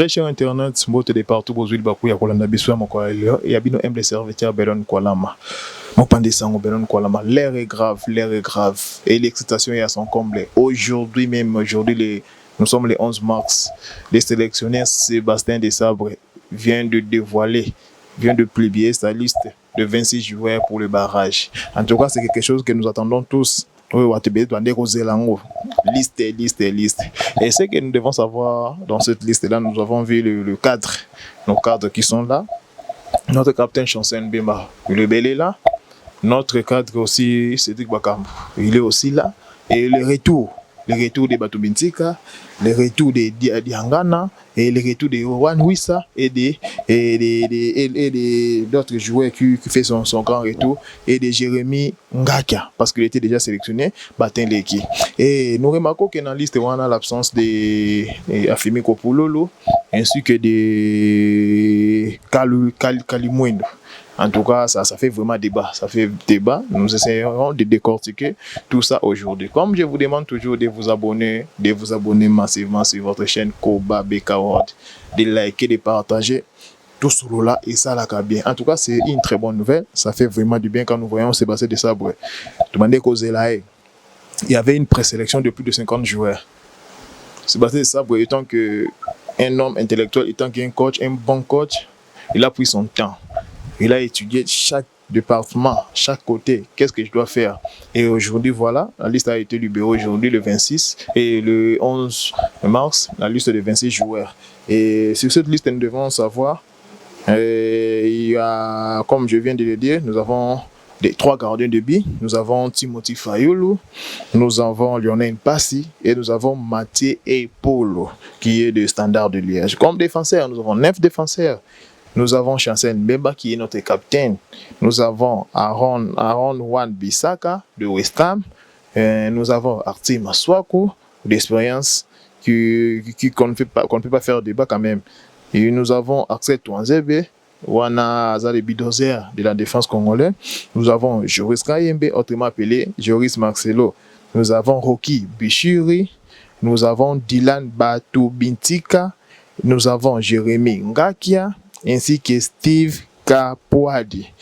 Très cher Internet, mbote de partout, bozuli baku ya kolanda biso ya mokolo lelo, et abino aime les serviteurs Belon Kwalama. Mopande sango Belon Kwalama, l'air est grave, et l'excitation est à son comble. Aujourd'hui même, nous sommes le 11 mars, le sélectionneur Sébastien Desabre vient de publier sa liste de 26 joueurs pour le barrage. En tout cas, c'est quelque chose que nous attendons tous. Liste. Et ce que nous devons savoir dans cette liste-là, nous avons vu le cadre, nos cadres qui sont là. Notre capitaine Chancel Bemba, le bel est là. Notre cadre aussi, Cédric Bakambu, il est aussi là. Et le retour de Batu Bintika, le retour de Diangana, et le retour de Owan Wissa et d'autres joueurs qui fait son grand retour, et de Jérémy Ngakia, parce qu'il était déjà sélectionné, Batin Leki. Et nous remarquons que dans la liste, on a l'absence de Afimi Kopulolo, ainsi que de Kalimwendo. En tout cas, ça fait vraiment débat. Nous essayerons de décortiquer tout ça aujourd'hui. Comme je vous demande toujours de vous abonner massivement sur votre chaîne Koba Beka World, de liker, de partager tout cela et ça là bien. En tout cas, c'est une très bonne nouvelle. Ça fait vraiment du bien quand nous voyons Sébastien Desabre. Demandez qu'aux il y avait une présélection de plus de 50 joueurs. Sébastien Desabre étant un homme intellectuel, étant qu'un coach, un bon coach, il a pris son temps. Il a étudié chaque département, chaque côté, qu'est-ce que je dois faire. Et aujourd'hui, voilà, la liste a été libérée aujourd'hui le 26 et le 11 mars, la liste de 26 joueurs. Et sur cette liste, nous devons savoir, il y a, comme je viens de le dire, nous avons des 3 gardiens de but. Nous avons Timothy Fayulu, nous avons Lionel Passi et nous avons Mathieu Epolo, qui est de Standard de Liège. Comme défenseur, nous avons 9 défenseurs. Nous avons Chancel Mbemba qui est notre capitaine. Nous avons Aaron Wan Bissaka de West Ham. Nous avons Arti Maswaku d'expérience qu'on ne peut pas faire débat quand même. Et nous avons Axel Touanzebe, Wana Azale Bidozer de la défense congolaise. Nous avons Joris Kayembe, autrement appelé Joris Marcelo. Nous avons Rocky Bichiri. Nous avons Dylan Batu Bintika. Nous avons Jérémy Ngakia, ainsi que Steve Kapouadi.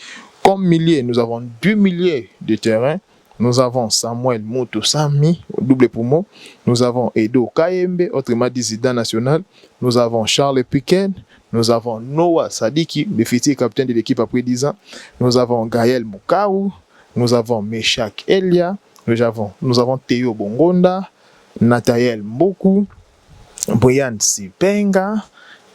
Comme milieu, nous avons 2 milieux de terrain. Nous avons Samuel Motosami, double poumon. Nous avons Edo Kayembe, autrement dit Zidane national. Nous avons Charles Piquet. Nous avons Noah Sadiki, le futur capitaine de l'équipe après 10 ans. Nous avons Gaël Mukaou. Nous avons Meshak Elia. Nous avons Théo Bongonda, Nathaniel Mboku, Brian Sipenga,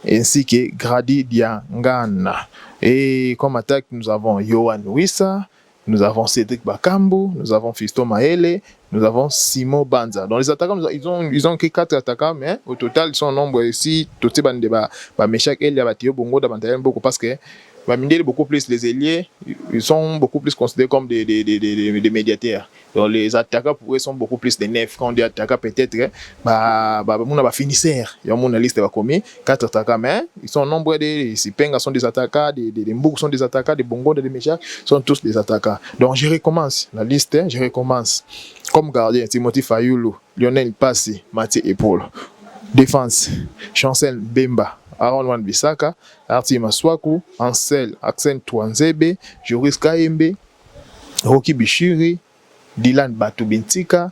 ainsi que Grady Diangana. Et comme attaque, nous avons Yohan Wissa, nous avons Cédric Bakambu, nous avons Fiston Maele, nous avons Simon Banza. Dans les attaquants, ils ont que 4 attaquants, mais au total, ils sont en nombre ici. Tout ce bande de Meshak Elia, Théo Bongo, beaucoup parce que beaucoup plus les ailiers, ils sont beaucoup plus considérés comme des médiateurs. Donc les attaquants pour eux sont beaucoup plus des nefs. Quand on dit attaquants, peut-être, finisseurs. Il y a une liste de commis, 4 attaquants, mais ils sont nombreux des Sipenga sont des attaquants, des Mboukou sont des attaquants, des Bongo, des Meshak sont tous des attaquants. Donc je recommence la liste, Comme gardien, Timothy Fayulu, Lionel Passi, Mathieu Epolo. Défense, Chancel Bemba, Aaron Wan Bissaka, Arti Maswaku, Axel Touanzebe, Joris Kayembe, Rocky Bichiri, Dylan Batu Bintika,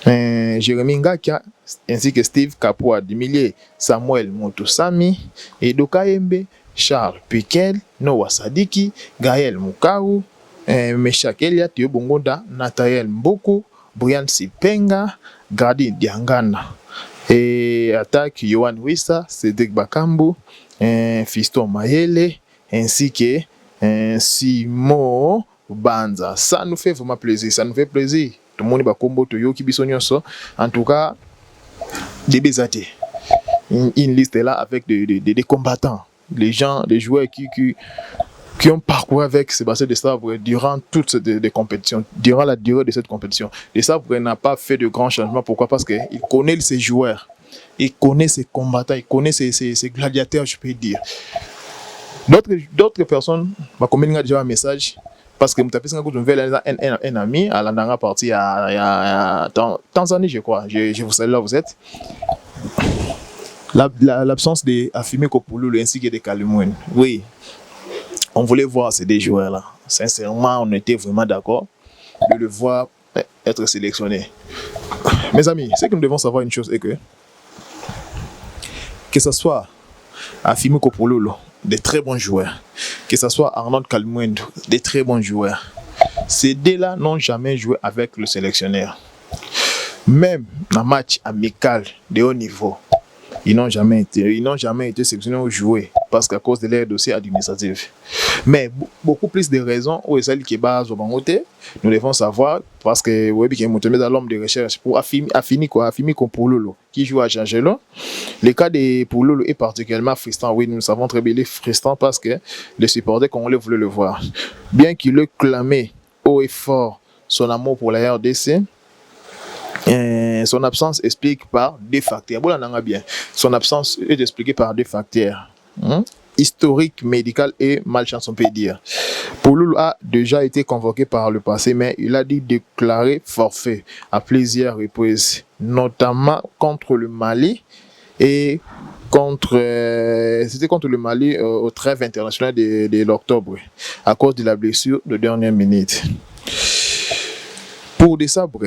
Jérémy Ngakia, ainsi que Steve Kapouadi, milieu Samuel Motosami, Edo Kayembe, Charles Piquel, Noah Sadiki, Gaël Mukaou, Meshak Elia, Théo Bongonda, Nathaniel Mboku, Brian Sipenga, Grady Diangana. Et attaque Yohan Wissa, Cédric Bakambu, Fiston Mayele, ainsi que Simon Banza. Ça nous fait vraiment plaisir, Tout le monde va combo Toyo qui bisognoso. En tout cas, des bézatés. Une liste là avec des combattants, les joueurs qui ont parcouru avec Sébastien Desabre durant toutes les compétitions, durant la durée de cette compétition. Desabre n'a pas fait de grands changements. Pourquoi? Parce qu'il connaît ses joueurs, il connaît ses combattants, il connaît ses gladiateurs, je peux dire. D'autres personnes m'ont communiqué déjà un message parce que un ami à la partie à Tanzanie, je crois. Je vous salue là, vous êtes. L'absence de Afimi Kopouloulou ainsi que de Kalimwen. Oui, on voulait voir ces deux joueurs-là. Sincèrement, on était vraiment d'accord de le voir être sélectionné. Mes amis, c'est que nous devons savoir une chose est que ce soit Afimi Kopouloulou, des très bons joueurs, que ce soit Arnold Kalmwendo, des très bons joueurs, ces deux-là n'ont jamais joué avec le sélectionneur. Même dans match amical de haut niveau, ils n'ont jamais été sélectionnés ou joués parce qu'à cause de leur dossier administratif. Mais beaucoup plus de raisons où celles qui basent au bangoté, nous devons savoir parce que oui, qui est dans l'homme de recherche pour Afimi Kopouloulou qui joue à Jangelo. Le cas de Pouloulou est particulièrement frustrant. Oui, nous savons très bien, il est frustrant parce que les supporters congolais voulaient le voir. Bien qu'il ait clamé haut et fort son amour pour la RDC, son absence explique par deux facteurs. Bien. Son absence est expliquée par deux facteurs. Historique, médical et malchance, on peut dire. Pouloulou a déjà été convoqué par le passé, mais il a dit déclarer forfait à plusieurs reprises, notamment contre le Mali et c'était contre le Mali au trêve international de l'octobre à cause de la blessure de dernière minute. Pour Desabre,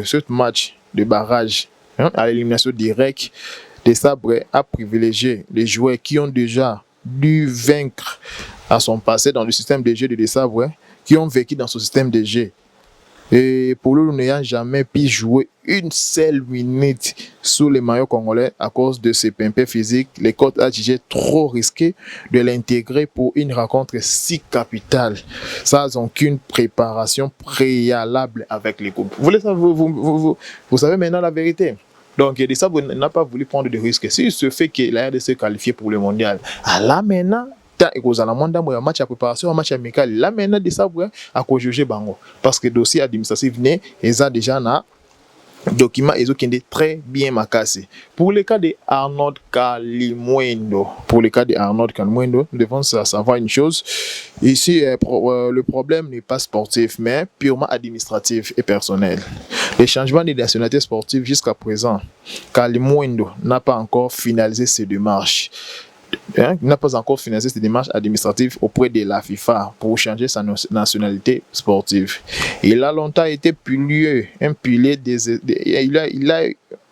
ce match de barrage à l'élimination directe, Desabre a privilégié les joueurs qui ont déjà dû vaincre à son passé dans le système de jeu de Desabre, qui ont vécu dans ce système de jeu. Et Pouloulou n'ayant jamais pu jouer une seule minute sous les maillots congolais à cause de ses pimpés physiques, les coachs a jugé trop risqué de l'intégrer pour une rencontre si capitale, sans aucune préparation préalable avec les groupes. Vous savez maintenant la vérité. Donc, Desabre n'a pas voulu prendre de risques. S'il se fait que la RDC qualifiée pour le mondial, là maintenant, et que un match à préparation, un match amical, là maintenant, Desabre a juger bango. Parce que le dossier administratif venait, ils ont déjà un document, ils ont très bien macassé. Pour le cas de Arnold Kalimwendo, nous devons savoir une chose. Ici, le problème n'est pas sportif, mais purement administratif et personnel. Les changements de nationalité sportive jusqu'à présent, Kalimwendo n'a pas encore finalisé ses démarches. Il n'a pas encore finalisé ses démarches administratives auprès de la FIFA pour changer sa nationalité sportive. Il a longtemps été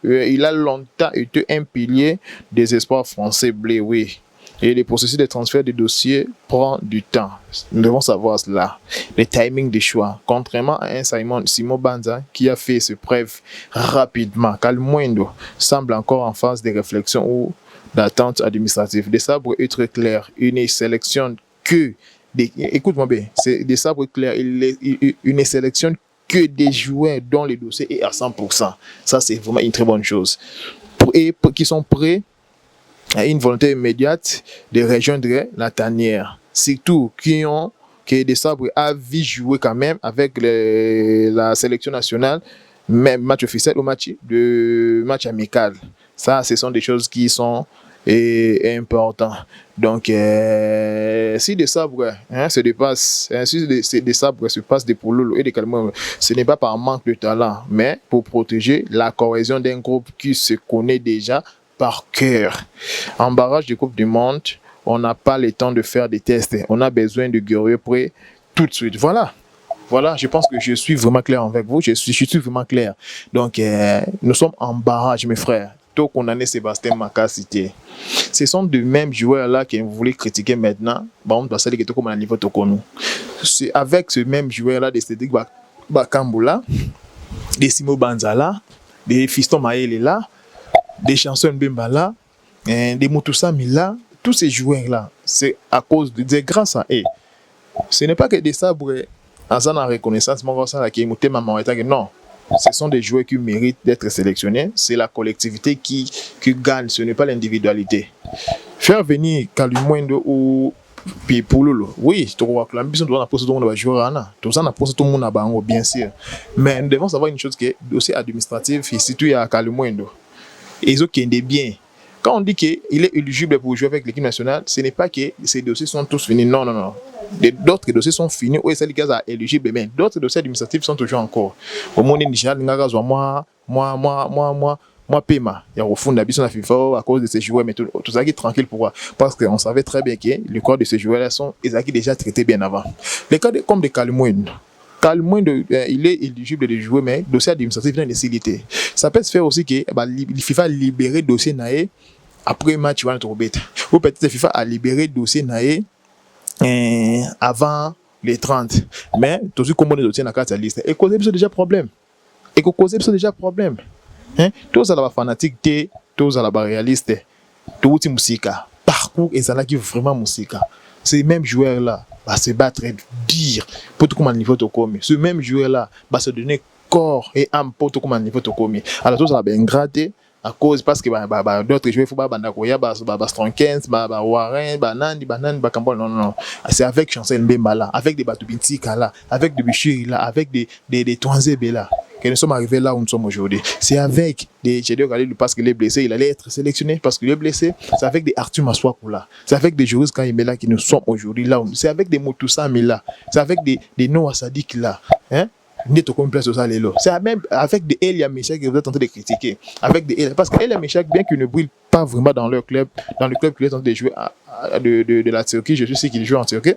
il a longtemps été un pilier des espoirs français oui. Et le processus de transfert des dossiers prend du temps. Nous devons savoir cela. Le timing des choix. Contrairement à un Simon Banza qui a fait ses preuves rapidement, Kalimwendo semble encore en phase de réflexion ou d'attente administrative. Desabre est très clair. Il ne sélectionne que écoute-moi bien, c'est Desabre clair. Il ne sélectionne que des joueurs dont le dossier est à 100%. Ça, c'est vraiment une très bonne chose. Et qui sont prêts à une volonté immédiate de rejoindre la tanière. Surtout que Desabre a vu jouer quand même avec la sélection nationale, même match officiel ou match amical. Ça, ce sont des choses qui sont importantes. Donc, si Desabre se passe de Pouloulou et de Kalimwendo, ce n'est pas par manque de talent, mais pour protéger la cohésion d'un groupe qui se connaît déjà par cœur. En barrage de Coupe du Monde, on n'a pas le temps de faire des tests. On a besoin de guerriers prêts tout de suite. Voilà, je pense que je suis vraiment clair avec vous. Je suis vraiment clair. Donc, nous sommes en barrage, mes frères. Tout condamné Sébastien Maka cité. Ce sont de mêmes joueurs-là que vous voulez critiquer maintenant. Bon, parce que tout comme à niveau Tokonou. C'est avec ce même joueur-là, de Cédric Bakamboula, de Simo Banzala, de Fiston Maël là, des chansons Mbembala, des Moutoussa Mila, tous ces joueurs-là, c'est à cause grâce à eux. Ce n'est pas que des sabres en reconnaissance, non. Ce sont des joueurs qui méritent d'être sélectionnés. C'est la collectivité qui gagne, ce n'est pas l'individualité. Faire venir Kalimwendo ou Pouloulou, oui, tu vois que l'ambition doit poser tout le monde va jouer tout ça n'a posé tout le monde à Bango, bien sûr. Mais nous devons savoir une chose qui est dossier administratif, ici il y a Kalimwendo. Et ils ont des biens. Quand on dit qu'il est éligible pour jouer avec l'équipe nationale, ce n'est pas que ces dossiers sont tous finis. Non. D'autres dossiers sont finis. Oui, c'est les cas éligibles, mais d'autres dossiers administratifs sont toujours encore. Au monde initial, moi, moi paiement il y a au fond d'habitude la FIFA à cause de ces joueurs mais tout ça qui est tranquille pourquoi parce qu'on savait très bien que le corps de ces joueurs là sont déjà traités bien avant les cas comme de Calmoine il est éligible de jouer mais dossier administratif vient de facilité ça peut se faire aussi que le FIFA libérer dossier naé après match va notre bête ou peut-être FIFA a libéré dossier naé avant les 30 mais tout ce comme on est dossier dans la liste et cause déjà problème hein tous à la fanatique tous à la réaliste tout musica parcours et ça là qui vraiment musica ces mêmes joueurs là va se battre dire pour tout comme niveau to comme ce même joueur là va se donner corps et âme pour tout comme niveau to comme alors tout ça va bien gratter à cause parce que d'autres joueurs faut pas banda koya Stronkens Warren Nandi Kambol non c'est avec Chancel Mbemba là avec des Batubintika là avec des Bichiri là avec des Twanzebe là que nous sommes arrivés là où nous sommes aujourd'hui. C'est avec des Chedio Galilou parce qu'il est blessé, il allait être sélectionné parce qu'il est blessé. C'est avec des Arthur Maswakou là. C'est avec des juristes quand il est là qui nous sommes aujourd'hui là. C'est avec des Motoussa là. C'est avec des Noah Sadik là. Hein? C'est même avec des Elia Meshak que vous êtes en train de critiquer. Avec des Elia, parce que Elia Meshak, bien qu'il ne brille pas vraiment dans leur club, dans le club qu'il est en train de jouer de la Turquie, je sais qu'il joue en Turquie.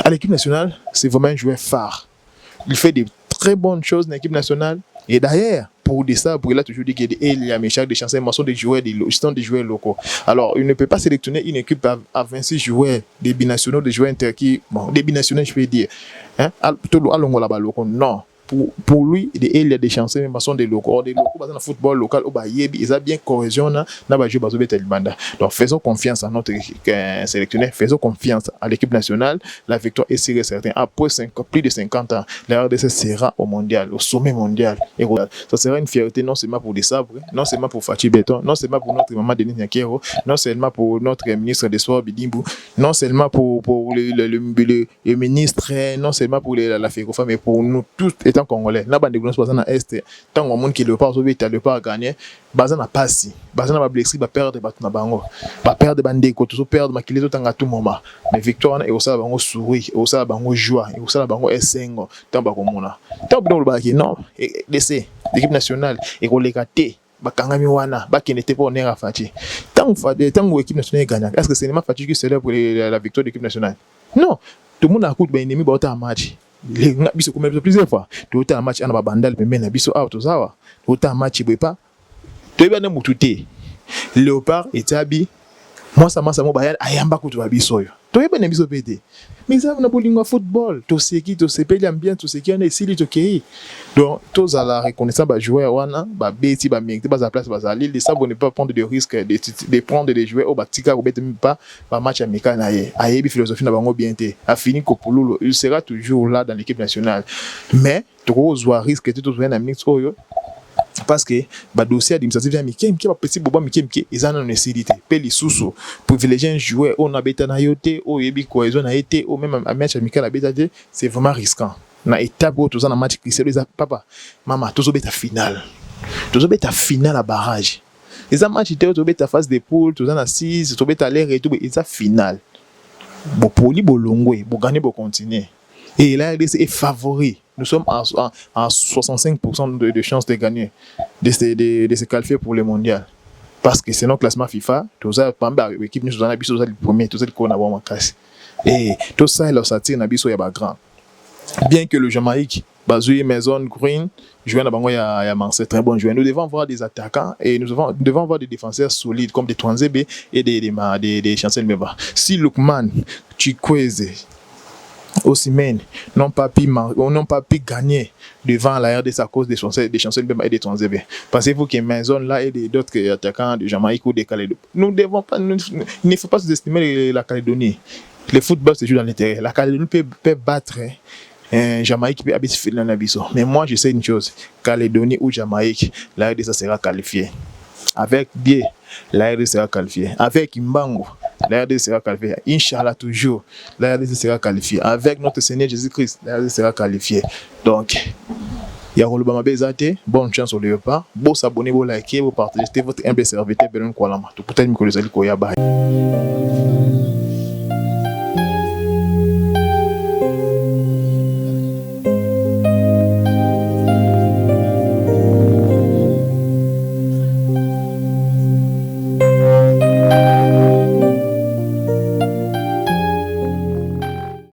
À l'équipe nationale, c'est vraiment un joueur phare. Il fait des très bonnes choses dans l'équipe nationale. Et d'ailleurs, pour dire ça, pour il a toujours dit qu'il y a des chansons, sont des joueurs locaux. Alors, il ne peut pas sélectionner une équipe à 26 joueurs, des binationaux, des joueurs interquis, bon, des binationaux, je peux dire. Hein? Non. Pour lui, il y a des chansons, mais sont des locaux. Des locaux, dans le football local, ils ont bien cohésion, donc faisons confiance à notre sélectionneur, faisons confiance à l'équipe nationale. La victoire est sûre et certaine. Après plus de 50 ans, la RDC sera au mondial, au sommet mondial. Et ça sera une fierté non seulement pour des sabres, non seulement pour Fatih Béton, non seulement pour notre maman Denis Nyakero, non seulement pour notre ministre des Sports Bidimbu, non seulement pour le ministre, non seulement pour la FECOFA, mais pour nous tous étant congolais. Là, bande de gouvernements basés dans l'Est, tant qu'on monde qui le pas sauvé, le pas gagné, basé dans passi, basé dans la blessure, va perdre battu na bango, va perdre bandé, ko tout perdre ma kilé tout à tout moment. Mais victoire et au ça bango souris, au ça bango joie, et au ça bango esengo, tant ba komona. Tant bon le baki non, et laisser l'équipe nationale et ko lekate. Bakangami wana baki n'était pas honneur à Fatih. Tant que l'équipe nationale gagne, est-ce que c'est vraiment Fatih qui célèbre la victoire de l'équipe nationale? Non, tout le monde a coûté ennemi ba autant match. Les biso comme plusieurs fois tout un match ana bandal pe mena biso out zawa tout un match bepa to ibana mututé Léopard et Tabi moi ça mo bayan ayamba kutu biso yo to ibana biso pété mais ça na bolingo football to seki to sepeli bien to seki on est ici to kei donc tous à la reconnaissance ba joueur wana ba beti ba mérite ba sa place ba za Lille ça vous ne pas prendre de risque de prendre des joueurs au batika ou bete pas ba match amical na ye ayebi philosophie na bango bien té a fini Kopululu il sera toujours là dans l'équipe nationale mais trop ozoa risque tout jouer na mix oyo parce que ba dossier administratif ya mikem ki ba petit boba mikem ki ezana nécessité pe li susu privilégier un joueur on a beta na yote o yebi cohésion na été ou même un match amical à beta c'est vraiment risquant na étape où tout ça na match crucial papa maman tout beta finale à barrage les matchs tout beta phase de poule tout ça na 6 tout beta l'air et tout et ça finale bo poli bolongwe bo gagner bo continuer et là il est favori. Nous sommes à 65% de chances de gagner, de se qualifier pour le mondial. Parce que c'est notre classement FIFA, tout ça, l'équipe nous a dit le premier, tout ça, qu'on a vraiment cassé. Et tout ça, il s'attire, il y a grand. Bien que le Jamaïque, Bazoui, Maison, Green, jouent à Bango, il y a Marseille, très bon joueur. Nous devons avoir des attaquants et nous devons avoir des défenseurs solides comme des Twanzebe et des Chancel Mbemba. Si Lukman, Chikweze, Osimhen n'ont pas pu gagner devant la RDC à cause des chancels et des Twanzebe. Pensez-vous que Maison là et d'autres attaquants de Jamaïque ou des Calédonie, il ne faut pas sous-estimer la Calédonie. Le football se joue dans l'intérieur. La Calédonie peut battre Jamaïque peut habiter dans l'Abisso. Mais moi je sais une chose, Calédonie ou Jamaïque, la RDC sera qualifiée. Avec Bié, la RDC sera qualifiée. Avec Mbango, la RDC sera qualifiée. Inch'Allah toujours, la RDC sera qualifiée. Avec notre Seigneur Jésus-Christ, la RDC sera qualifiée. Donc, il y a Rolobama Bezate, bonne chance au Léopard. Bon s'abonner, bon liker, bon partager. C'était votre humble serviteur, Benoît Koualama. Tout peut-être que vous allez